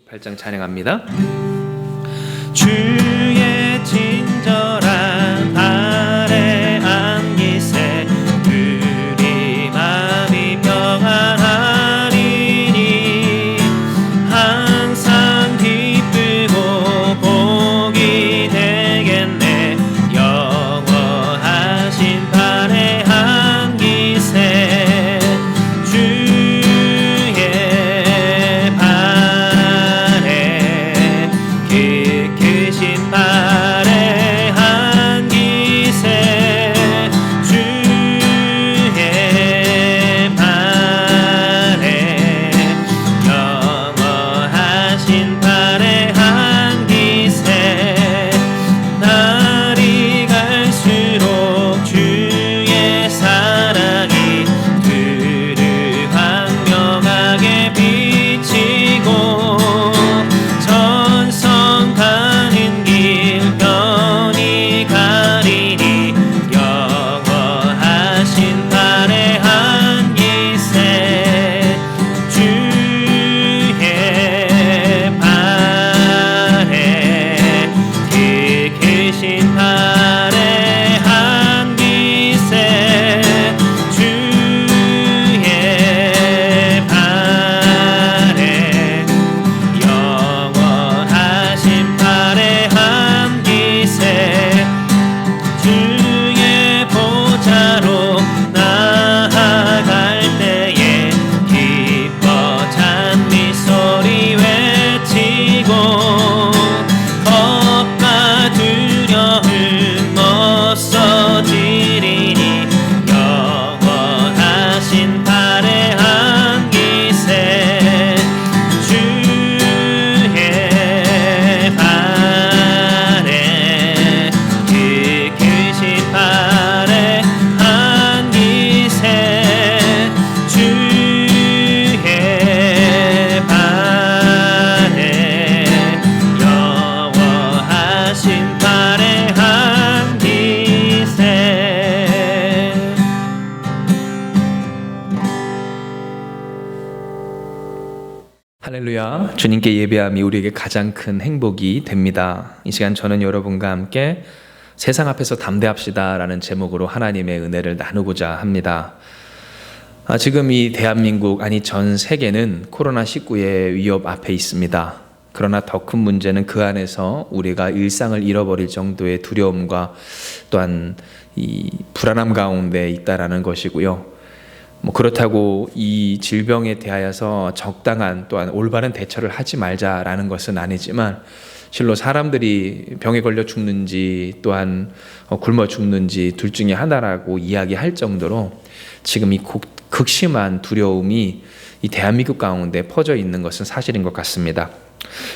58장 찬양합니다. 주의 친절한 발에 안기세 우리 마음이 평안하리니 항상 기쁘고 복이 되겠네 영원하신 발에 안기세 주의 발에 크신 발에 안기세 주의 발에 영원하신 발에 안기세 날이 갈수록 주의 사랑이 그를 광명하게 비치고 전성 가는 길 편히 가리니 영원하신 발에 안기세 주의 발에 크신 발에 안기세 주의 발에 영원하신 발에 안기세 주의 보좌로 나아갈 때에 기뻐 찬미 소리 외치고 겁과 두려움 없어지리니 영원하신 발에 안기세 주의 발에 크신 발에 안기세 주의 발에 영원하신 발에 안기세. 할렐루야. 주님께 예배함이 우리에게 가장 큰 행복이 됩니다. 이 시간 저는 여러분과 함께 세상 앞에서 담대합시다 라는 제목으로 하나님의 은혜를 나누고자 합니다. 지금 이 대한민국 아니 전 세계는 코로나19의 위협 앞에 있습니다. 그러나 더 큰 문제는 그 안에서 우리가 일상을 잃어버릴 정도의 두려움과 또한 이 불안함 가운데 있다라는 것이고요. 그렇다고 이 질병에 대하여서 적당한 또한 올바른 대처를 하지 말자라는 것은 아니지만 실로 사람들이 병에 걸려 죽는지 또한 굶어 죽는지 둘 중에 하나라고 이야기할 정도로 지금 이 극심한 두려움이 이 대한민국 가운데 퍼져 있는 것은 사실인 것 같습니다.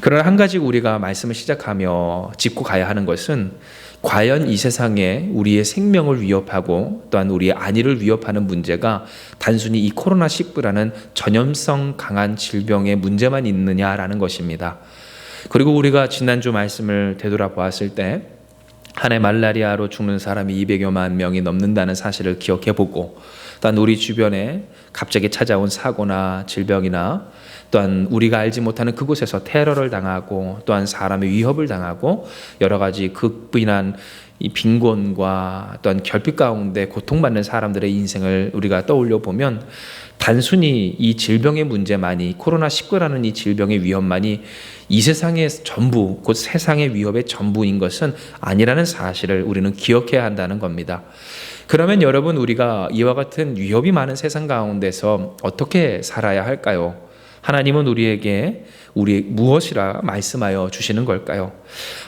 그러나 한 가지 우리가 말씀을 시작하며 짚고 가야 하는 것은 과연 이 세상에 우리의 생명을 위협하고 또한 우리의 안위를 위협하는 문제가 단순히 이 코로나19라는 전염성 강한 질병의 문제만 있느냐라는 것입니다. 그리고 우리가 지난주 말씀을 되돌아보았을 때 한 해 말라리아로 죽는 사람이 200여만 명이 넘는다는 사실을 기억해보고 또한 우리 주변에 갑자기 찾아온 사고나 질병이나 또한 우리가 알지 못하는 그곳에서 테러를 당하고 또한 사람의 위협을 당하고 여러 가지 극빈한 이 빈곤과 또한 결핍 가운데 고통받는 사람들의 인생을 우리가 떠올려 보면 단순히 이 질병의 문제만이 코로나19라는 이 질병의 위협만이 이 세상의 전부 곧 세상의 위협의 전부인 것은 아니라는 사실을 우리는 기억해야 한다는 겁니다. 그러면 여러분 우리가 이와 같은 위협이 많은 세상 가운데서 어떻게 살아야 할까요? 하나님은 우리에게 무엇이라 말씀하여 주시는 걸까요?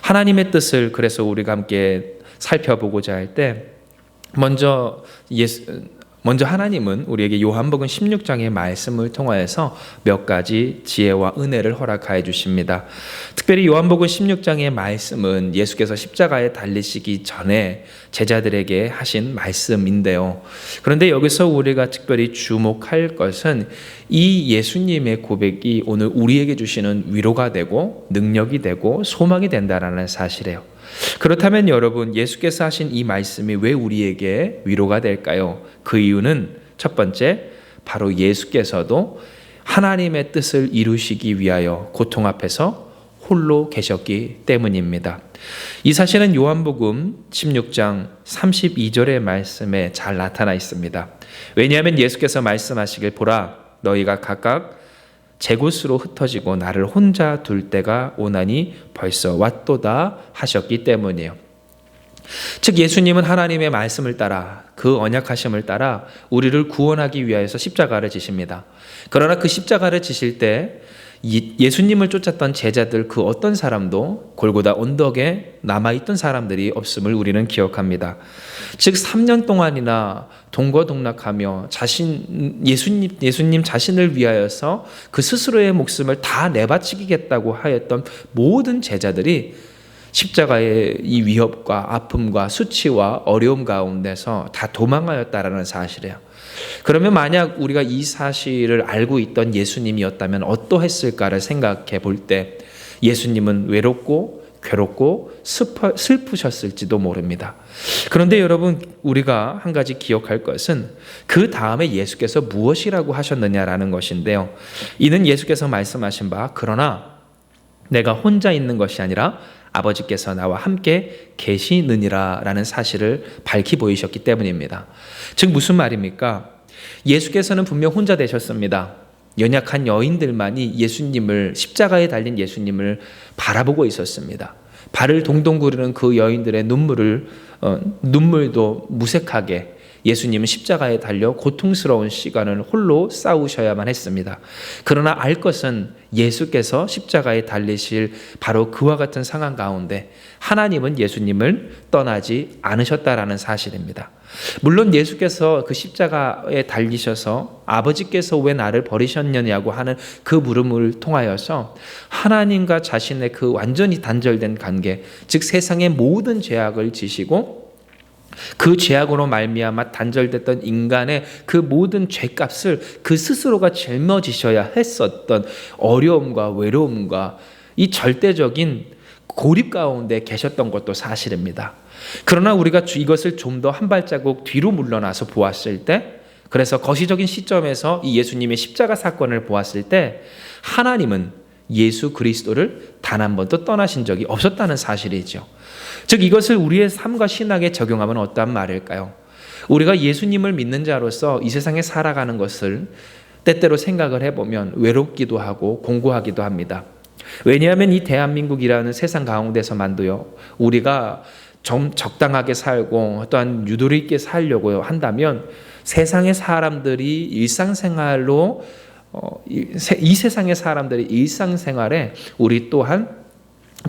하나님의 뜻을 그래서 우리가 함께 살펴보고자 할 때 먼저 하나님은 우리에게 요한복음 16장의 말씀을 통하여서 몇 가지 지혜와 은혜를 허락하여 주십니다. 특별히 요한복음 16장의 말씀은 예수께서 십자가에 달리시기 전에 제자들에게 하신 말씀인데요. 그런데 여기서 우리가 특별히 주목할 것은 이 예수님의 고백이 오늘 우리에게 주시는 위로가 되고 능력이 되고 소망이 된다는 사실이에요. 그렇다면 여러분, 예수께서 하신 이 말씀이 왜 우리에게 위로가 될까요? 그 이유는 첫 번째, 바로 예수께서도 하나님의 뜻을 이루시기 위하여 고통 앞에서 홀로 계셨기 때문입니다. 이 사실은 요한복음 16장 32절의 말씀에 잘 나타나 있습니다. 왜냐하면 예수께서 말씀하시길 보라 너희가 각각 제 곳으로 흩어지고 나를 혼자 둘 때가 오나니 벌써 왔도다 하셨기 때문이에요. 즉 예수님은 하나님의 말씀을 따라 그 언약하심을 따라 우리를 구원하기 위하여서 십자가를 지십니다. 그러나 그 십자가를 지실 때 예수님을 쫓았던 제자들 그 어떤 사람도 골고다 언덕에 남아있던 사람들이 없음을 우리는 기억합니다. 즉 3년 동안이나 동거동락하며 예수님 자신을 위하여서 그 스스로의 목숨을 다 내바치겠다고 하였던 모든 제자들이 십자가의 이 위협과 아픔과 수치와 어려움 가운데서 다 도망하였다라는 사실이에요. 그러면 만약 우리가 이 사실을 알고 있던 예수님이었다면 어떠했을까를 생각해 볼 때 예수님은 외롭고 괴롭고 슬프셨을지도 모릅니다. 그런데 여러분 우리가 한 가지 기억할 것은 그 다음에 예수께서 무엇이라고 하셨느냐라는 것인데요. 이는 예수께서 말씀하신 바 그러나 내가 혼자 있는 것이 아니라 아버지께서 나와 함께 계시느니라 라는 사실을 밝히 보이셨기 때문입니다. 즉 무슨 말입니까? 예수께서는 분명 혼자 되셨습니다. 연약한 여인들만이 예수님을 십자가에 달린 예수님을 바라보고 있었습니다. 발을 동동 구르는 그 여인들의 눈물도 무색하게 예수님은 십자가에 달려 고통스러운 시간을 홀로 싸우셔야만 했습니다. 그러나 알 것은 예수께서 십자가에 달리실 바로 그와 같은 상황 가운데 하나님은 예수님을 떠나지 않으셨다라는 사실입니다. 물론 예수께서 그 십자가에 달리셔서 아버지께서 왜 나를 버리셨느냐고 하는 그 물음을 통하여서 하나님과 자신의 그 완전히 단절된 관계, 즉 세상의 모든 죄악을 지시고 그 죄악으로 말미암아 단절됐던 인간의 그 모든 죄값을 그 스스로가 짊어지셔야 했었던 어려움과 외로움과 이 절대적인 고립 가운데 계셨던 것도 사실입니다. 그러나 우리가 이것을 좀 더 한 발자국 뒤로 물러나서 보았을 때, 그래서 거시적인 시점에서 이 예수님의 십자가 사건을 보았을 때 하나님은 예수 그리스도를 단 한 번도 떠나신 적이 없었다는 사실이죠. 즉 이것을 우리의 삶과 신학에 적용하면 어떠한 말일까요? 우리가 예수님을 믿는 자로서 이 세상에 살아가는 것을 때때로 생각을 해보면 외롭기도 하고 공고하기도 합니다. 왜냐하면 이 대한민국이라는 세상 가운데서만도요, 우리가 좀 적당하게 살고 또한 유도리 있게 살려고 한다면 세상의 사람들이 일상생활로 이 세상의 사람들이 일상생활에 우리 또한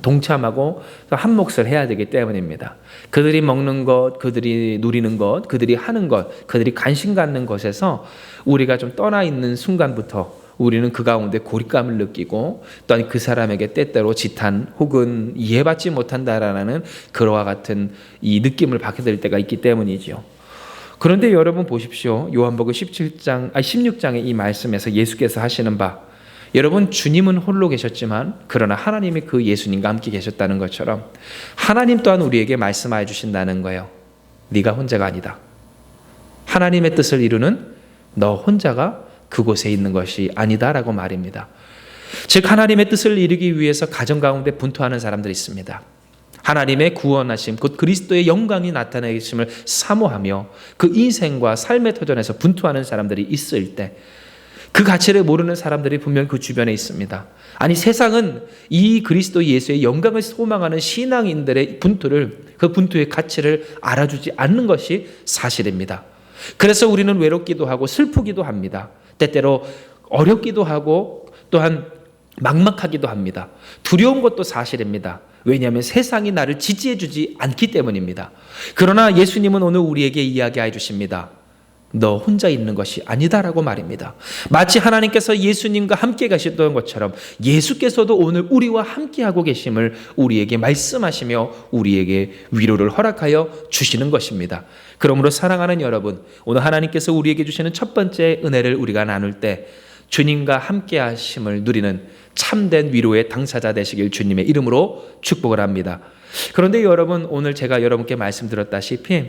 동참하고 한 몫을 해야 되기 때문입니다. 그들이 먹는 것, 그들이 누리는 것, 그들이 하는 것, 그들이 관심 갖는 것에서 우리가 좀 떠나 있는 순간부터 우리는 그 가운데 고립감을 느끼고 또한 그 사람에게 때때로 지탄 혹은 이해받지 못한다라는 그와 같은 이 느낌을 받게 될 때가 있기 때문이죠. 그런데 여러분 보십시오. 요한복음 16장의 이 말씀에서 예수께서 하시는 바, 여러분 주님은 홀로 계셨지만 그러나 하나님이 그 예수님과 함께 계셨다는 것처럼 하나님 또한 우리에게 말씀하여 주신다는 거예요. 네가 혼자가 아니다. 하나님의 뜻을 이루는 너 혼자가 그곳에 있는 것이 아니다라고 말입니다. 즉 하나님의 뜻을 이루기 위해서 가정 가운데 분투하는 사람들이 있습니다. 하나님의 구원하심 곧 그리스도의 영광이 나타내심을 사모하며 그 인생과 삶의 터전에서 분투하는 사람들이 있을 때 그 가치를 모르는 사람들이 분명 그 주변에 있습니다. 아니 세상은 이 그리스도 예수의 영광을 소망하는 신앙인들의 그 분투의 가치를 알아주지 않는 것이 사실입니다. 그래서 우리는 외롭기도 하고 슬프기도 합니다. 때때로 어렵기도 하고 또한 막막하기도 합니다. 두려운 것도 사실입니다. 왜냐하면 세상이 나를 지지해 주지 않기 때문입니다. 그러나 예수님은 오늘 우리에게 이야기해 주십니다. 너 혼자 있는 것이 아니다라고 말입니다. 마치 하나님께서 예수님과 함께 가셨던 것처럼 예수께서도 오늘 우리와 함께하고 계심을 우리에게 말씀하시며 우리에게 위로를 허락하여 주시는 것입니다. 그러므로 사랑하는 여러분, 오늘 하나님께서 우리에게 주시는 첫 번째 은혜를 우리가 나눌 때 주님과 함께하심을 누리는 참된 위로의 당사자 되시길 주님의 이름으로 축복을 합니다. 그런데 여러분, 오늘 제가 여러분께 말씀드렸다시피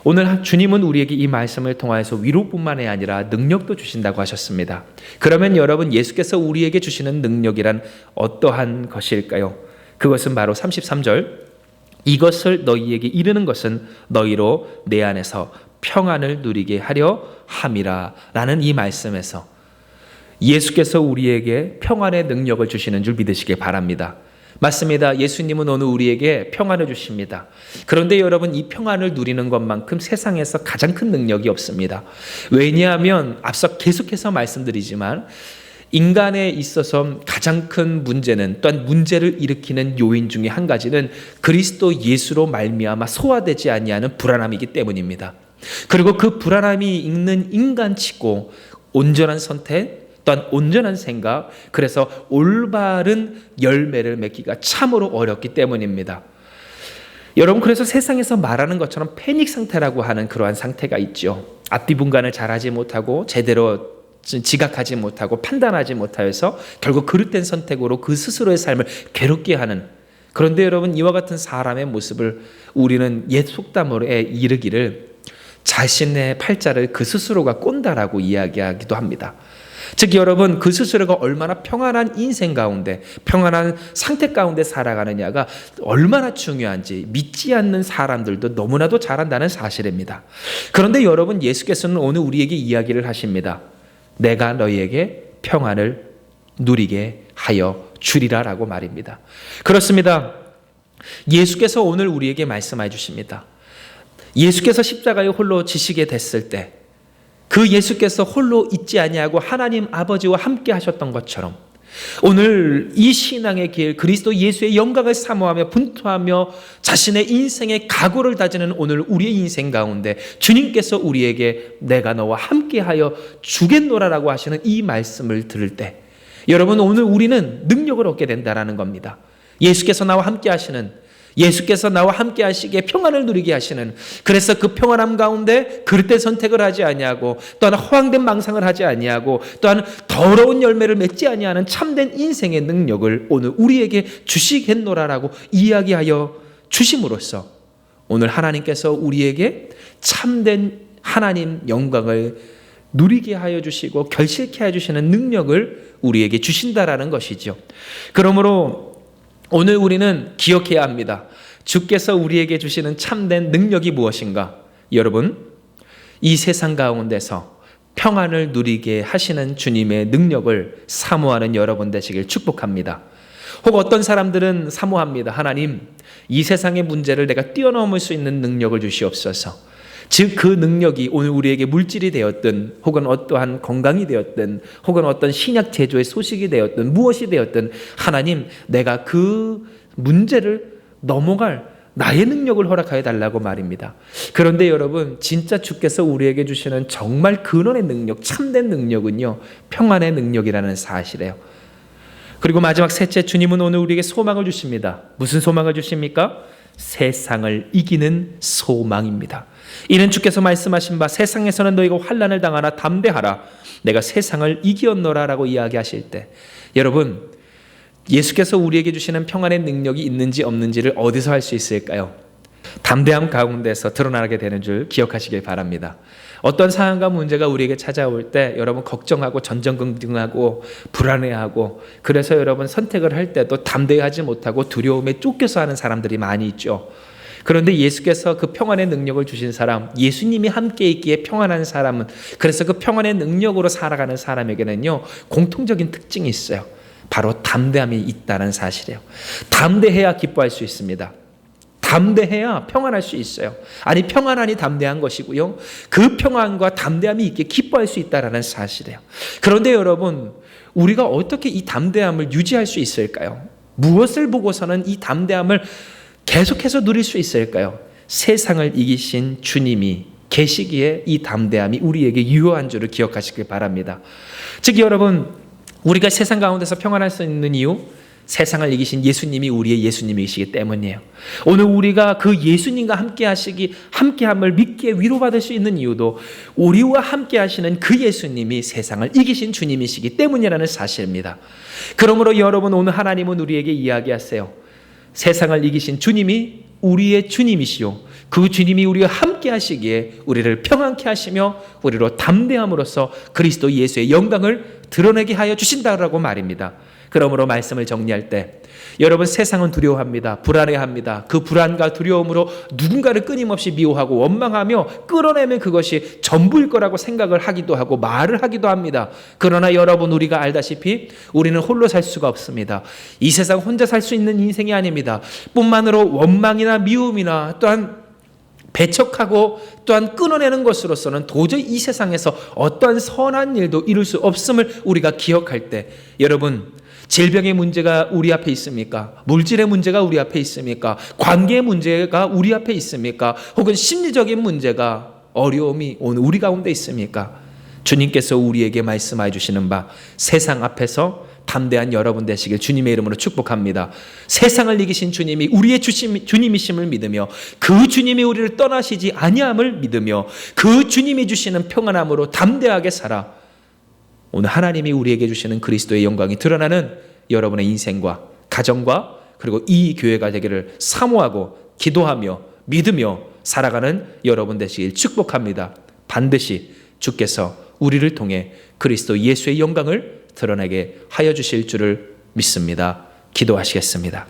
오늘 주님은 우리에게 이 말씀을 통하여서 위로뿐만이 아니라 능력도 주신다고 하셨습니다. 그러면 여러분, 예수께서 우리에게 주시는 능력이란 어떠한 것일까요? 그것은 바로 33절, 이것을 너희에게 이르는 것은 너희로 내 안에서 평안을 누리게 하려 함이라 라는 이 말씀에서 예수께서 우리에게 평안의 능력을 주시는 줄 믿으시길 바랍니다. 맞습니다. 예수님은 오늘 우리에게 평안을 주십니다. 그런데 여러분, 이 평안을 누리는 것만큼 세상에서 가장 큰 능력이 없습니다. 왜냐하면 앞서 계속해서 말씀드리지만 인간에 있어서 가장 큰 문제는, 또한 문제를 일으키는 요인 중에 한 가지는 그리스도 예수로 말미암아 소화되지 아니하는 불안함이기 때문입니다. 그리고 그 불안함이 있는 인간치고 온전한 선택, 또한 온전한 생각, 그래서 올바른 열매를 맺기가 참으로 어렵기 때문입니다. 여러분, 그래서 세상에서 말하는 것처럼 패닉 상태라고 하는 그러한 상태가 있죠. 앞뒤 분간을 잘하지 못하고 제대로 지각하지 못하고 판단하지 못하여서 결국 그릇된 선택으로 그 스스로의 삶을 괴롭게 하는, 그런데 여러분, 이와 같은 사람의 모습을 우리는 옛 속담으로 이르기를 자신의 팔자를 그 스스로가 꼰다라고 이야기하기도 합니다. 즉 여러분, 그 스스로가 얼마나 평안한 인생 가운데, 평안한 상태 가운데 살아가느냐가 얼마나 중요한지 믿지 않는 사람들도 너무나도 잘 안다는 사실입니다. 그런데 여러분, 예수께서는 오늘 우리에게 이야기를 하십니다. 내가 너희에게 평안을 누리게 하여 주리라 라고 말입니다. 그렇습니다. 예수께서 오늘 우리에게 말씀해 주십니다. 예수께서 십자가에 홀로 지시게 됐을 때 그 예수께서 홀로 있지 아니하고 하나님 아버지와 함께 하셨던 것처럼 오늘 이 신앙의 길, 그리스도 예수의 영광을 사모하며 분투하며 자신의 인생의 각오를 다지는 오늘 우리의 인생 가운데 주님께서 우리에게 내가 너와 함께하여 주겠노라라고 하시는 이 말씀을 들을 때 여러분, 오늘 우리는 능력을 얻게 된다는 겁니다. 예수께서 나와 함께 하시는, 예수께서 나와 함께 하시기에 평안을 누리게 하시는, 그래서 그 평안함 가운데 그릇된 선택을 하지 아니하고, 또한 허황된 망상을 하지 아니하고, 또한 더러운 열매를 맺지 아니하는 참된 인생의 능력을 오늘 우리에게 주시겠노라라고 이야기하여 주심으로써 오늘 하나님께서 우리에게 참된 하나님 영광을 누리게 하여 주시고 결실케 하여 주시는 능력을 우리에게 주신다라는 것이죠. 그러므로 오늘 우리는 기억해야 합니다. 주께서 우리에게 주시는 참된 능력이 무엇인가? 여러분, 이 세상 가운데서 평안을 누리게 하시는 주님의 능력을 사모하는 여러분 되시길 축복합니다. 혹 어떤 사람들은 사모합니다. 하나님, 이 세상의 문제를 내가 뛰어넘을 수 있는 능력을 주시옵소서. 즉 그 능력이 오늘 우리에게 물질이 되었든, 혹은 어떠한 건강이 되었든, 혹은 어떤 신약 제조의 소식이 되었든, 무엇이 되었든 하나님, 내가 그 문제를 넘어갈 나의 능력을 허락하여 달라고 말입니다. 그런데 여러분, 진짜 주께서 우리에게 주시는 정말 근원의 능력, 참된 능력은요, 평안의 능력이라는 사실이에요. 그리고 마지막 셋째, 주님은 오늘 우리에게 소망을 주십니다. 무슨 소망을 주십니까? 세상을 이기는 소망입니다. 이는 주께서 말씀하신 바 세상에서는 너희가 환난을 당하나 담대하라, 내가 세상을 이기었노라 라고 이야기하실 때, 여러분, 예수께서 우리에게 주시는 평안의 능력이 있는지 없는지를 어디서 할 수 있을까요? 담대함 가운데서 드러나게 되는 줄 기억하시길 바랍니다. 어떤 상황과 문제가 우리에게 찾아올 때 여러분 걱정하고 전전긍긍하고 불안해하고, 그래서 여러분 선택을 할 때도 담대하지 못하고 두려움에 쫓겨서 하는 사람들이 많이 있죠. 그런데 예수께서 그 평안의 능력을 주신 사람, 예수님이 함께 있기에 평안한 사람은, 그래서 그 평안의 능력으로 살아가는 사람에게는요, 공통적인 특징이 있어요. 바로 담대함이 있다는 사실이에요. 담대해야 기뻐할 수 있습니다. 담대해야 평안할 수 있어요. 아니, 평안하니 담대한 것이고요, 그 평안과 담대함이 있게 기뻐할 수 있다는 사실이에요. 그런데 여러분, 우리가 어떻게 이 담대함을 유지할 수 있을까요? 무엇을 보고서는 이 담대함을 계속해서 누릴 수 있을까요? 세상을 이기신 주님이 계시기에 이 담대함이 우리에게 유효한 줄을 기억하시길 바랍니다. 즉 여러분, 우리가 세상 가운데서 평안할 수 있는 이유, 세상을 이기신 예수님이 우리의 예수님이시기 때문이에요. 오늘 우리가 그 예수님과 함께함을 믿기에 위로받을 수 있는 이유도 우리와 함께 하시는 그 예수님이 세상을 이기신 주님이시기 때문이라는 사실입니다. 그러므로 여러분, 오늘 하나님은 우리에게 이야기하세요. 세상을 이기신 주님이 우리의 주님이시요 그 주님이 우리와 함께 하시기에 우리를 평안케 하시며 우리로 담대함으로써 그리스도 예수의 영광을 드러내게 하여 주신다라고 말입니다. 그러므로 말씀을 정리할 때 여러분, 세상은 두려워합니다. 불안해합니다. 그 불안과 두려움으로 누군가를 끊임없이 미워하고 원망하며 끌어내면 그것이 전부일 거라고 생각을 하기도 하고 말을 하기도 합니다. 그러나 여러분, 우리가 알다시피 우리는 홀로 살 수가 없습니다. 이 세상 혼자 살 수 있는 인생이 아닙니다. 뿐만으로 원망이나 미움이나 또한 배척하고 또한 끊어내는 것으로서는 도저히 이 세상에서 어떠한 선한 일도 이룰 수 없음을 우리가 기억할 때, 여러분, 질병의 문제가 우리 앞에 있습니까? 물질의 문제가 우리 앞에 있습니까? 관계의 문제가 우리 앞에 있습니까? 혹은 심리적인 문제가, 어려움이 오늘 우리 가운데 있습니까? 주님께서 우리에게 말씀해 주시는 바, 세상 앞에서 담대한 여러분 되시길 주님의 이름으로 축복합니다. 세상을 이기신 주님이 우리의 주님이심을 믿으며 그 주님이 우리를 떠나시지 아니함을 믿으며 그 주님이 주시는 평안함으로 담대하게 살아 오늘 하나님이 우리에게 주시는 그리스도의 영광이 드러나는 여러분의 인생과 가정과 그리고 이 교회가 되기를 사모하고 기도하며 믿으며 살아가는 여러분 되시길 축복합니다. 반드시 주께서 우리를 통해 그리스도 예수의 영광을 드러내게 하여 주실 줄을 믿습니다. 기도하시겠습니다.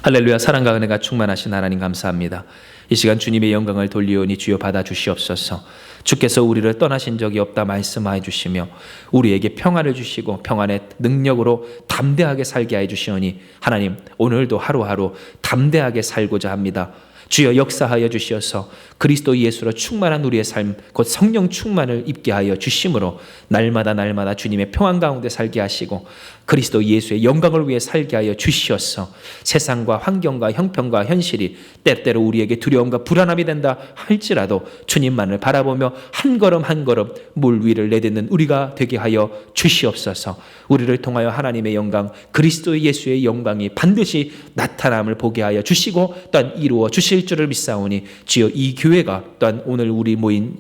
할렐루야. 사랑과 은혜가 충만하신 하나님 감사합니다. 이 시간 주님의 영광을 돌리오니 주여 받아 주시옵소서. 주께서 우리를 떠나신 적이 없다 말씀하여 주시며 우리에게 평안을 주시고 평안의 능력으로 담대하게 살게 하여 주시오니 하나님, 오늘도 하루하루 담대하게 살고자 합니다. 주여 역사하여 주시어서 그리스도 예수로 충만한 우리의 삶, 곧 성령 충만을 입게 하여 주심으로 날마다 주님의 평안 가운데 살게 하시고 그리스도 예수의 영광을 위해 살게 하여 주시어서 세상과 환경과 형편과 현실이 때때로 우리에게 두려움과 불안함이 된다 할지라도 주님만을 바라보며 한 걸음 한 걸음 물 위를 내딛는 우리가 되게 하여 주시옵소서. 우리를 통하여 하나님의 영광, 그리스도 예수의 영광이 반드시 나타남을 보게 하여 주시고 또한 이루어 주실 줄을 믿사오니 주여 이 교회가 또한 오늘 우리 모인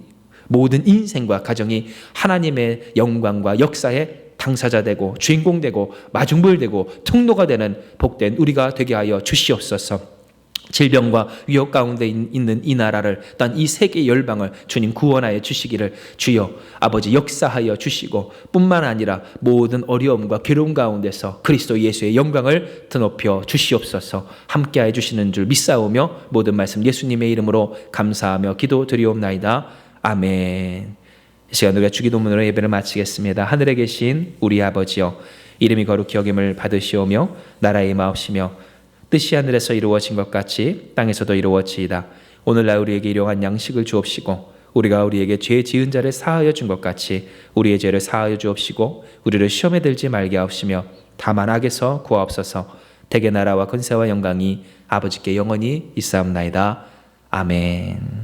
모든 인생과 가정이 하나님의 영광과 역사의 당사자 되고 주인공 되고 마중물 되고 통로가 되는 복된 우리가 되게 하여 주시옵소서. 질병과 위협 가운데 있는 이 나라를 또한 이 세계 열방을 주님 구원하여 주시기를 주여 아버지 역사하여 주시고 뿐만 아니라 모든 어려움과 괴로움 가운데서 그리스도 예수의 영광을 드높여 주시옵소서. 함께하여 주시는 줄 믿사오며 모든 말씀 예수님의 이름으로 감사하며 기도드리옵나이다. 아멘. 이 시간 우리가 주기도문으로 예배를 마치겠습니다. 하늘에 계신 우리 아버지여, 이름이 거룩히 여김을 받으시오며 나라의 마옵시며 뜻이 하늘에서 이루어진 것 같이 땅에서도 이루어지이다. 오늘날 우리에게 일용할 양식을 주옵시고 우리가 우리에게 죄 지은 자를 사하여 준 것 같이 우리의 죄를 사하여 주옵시고 우리를 시험에 들지 말게 하옵시며 다만 악에서 구하옵소서. 대개 나라와 권세와 영광이 아버지께 영원히 있사옵나이다. 아멘.